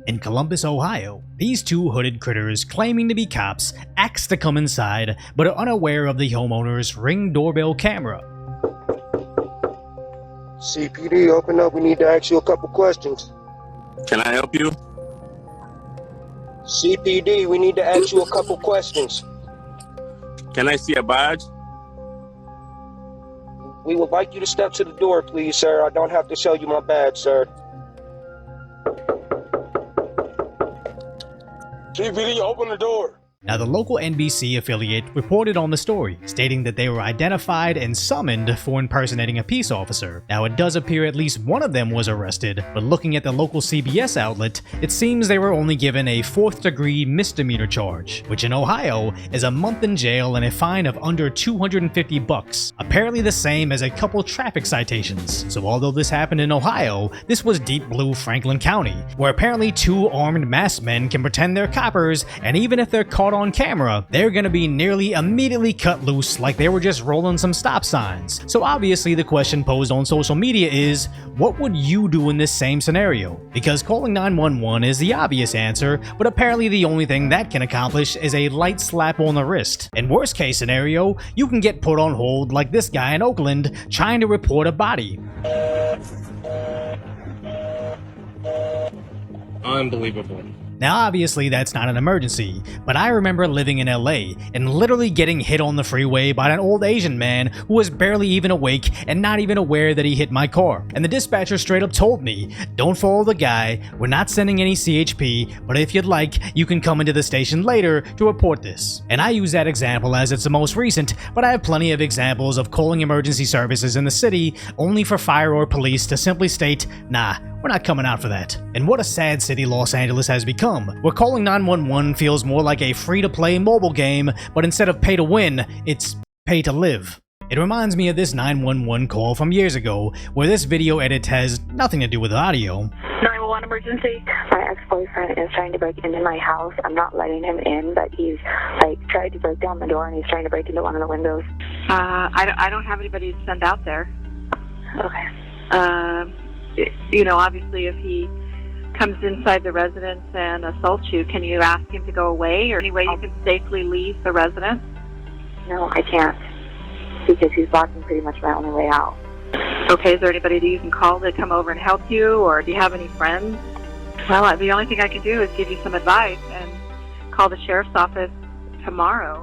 In Columbus, Ohio, these two hooded critters claiming to be cops ask to come inside but are unaware of the homeowner's Ring doorbell camera. CPD, open up. We need to ask you a couple questions. Can I help you? CPD, we need to ask you a couple questions. Can I see a badge? We would like you to step to the door, please, sir. I don't have to show you my badge, sir. CPD, open the door. Now, the local NBC affiliate reported on the story, stating that they were identified and summoned for impersonating a peace officer. Now, it does appear at least one of them was arrested, but looking at the local CBS outlet, it seems they were only given a 4th-degree misdemeanor charge, which in Ohio is a month in jail and a fine of under $250, apparently the same as a couple traffic citations. So although this happened in Ohio, this was deep blue Franklin County, where apparently 2 armed masked men can pretend they're coppers, and even if they're caught on camera, they're gonna be nearly immediately cut loose like they were just rolling some stop signs. So obviously the question posed on social media is, what would you do in this same scenario? Because calling 911 is the obvious answer, but apparently the only thing that can accomplish is a light slap on the wrist. In worst case scenario, you can get put on hold like this guy in Oakland trying to report a body. Unbelievable. Now obviously that's not an emergency, but I remember living in LA and literally getting hit on the freeway by an old Asian man who was barely even awake and not even aware that he hit my car. And the dispatcher straight up told me, don't follow the guy, we're not sending any CHP, but if you'd like, you can come into the station later to report this. And I use that example as it's the most recent, but I have plenty of examples of calling emergency services in the city only for fire or police to simply state, nah, we're not coming out for that. And what a sad city Los Angeles has become, where calling 911 feels more like a free-to-play mobile game, but instead of pay to win, it's pay to live. It reminds me of this 911 call from years ago, where this video edit has nothing to do with audio. 911 emergency. My ex-boyfriend is trying to break into my house. I'm not letting him in, but he's tried to break down the door and he's trying to break into one of the windows. I don't have anybody to send out there. Okay. You know, obviously if he comes inside the residence and assaults you, can you ask him to go away, or any way you can safely leave the residence? No, I can't, because he's blocking pretty much my only way out. Okay, is there anybody that you can call to come over and help you, or do you have any friends? Well, the only thing I can do is give you some advice and call the sheriff's office tomorrow.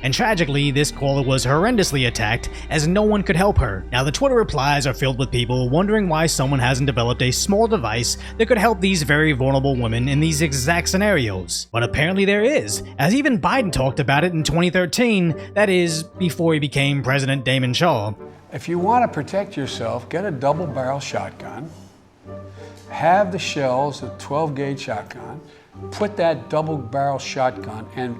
And tragically, this caller was horrendously attacked as no one could help her. Now, the Twitter replies are filled with people wondering why someone hasn't developed a small device that could help these very vulnerable women in these exact scenarios. But apparently there is, as even Biden talked about it in 2013, that is, before he became President Damon Shaw. If you want to protect yourself, get a double-barrel shotgun, have the shells, a 12-gauge shotgun, put that double-barrel shotgun and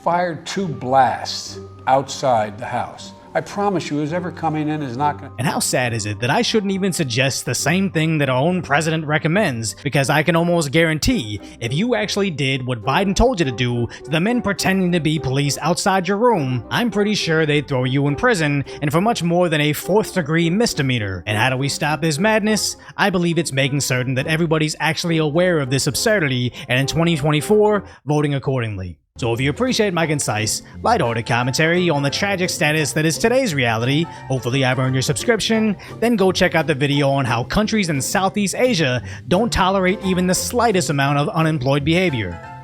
fire 2 blasts outside the house. I promise you, who's ever coming in is not going to... And how sad is it that I shouldn't even suggest the same thing that our own president recommends, because I can almost guarantee if you actually did what Biden told you to do to the men pretending to be police outside your room, I'm pretty sure they'd throw you in prison, and for much more than a 4th-degree misdemeanor. And how do we stop this madness? I believe it's making certain that everybody's actually aware of this absurdity, and in 2024, voting accordingly. So if you appreciate my concise, lighthearted commentary on the tragic status that is today's reality, hopefully I've earned your subscription, then go check out the video on how countries in Southeast Asia don't tolerate even the slightest amount of unemployed behavior.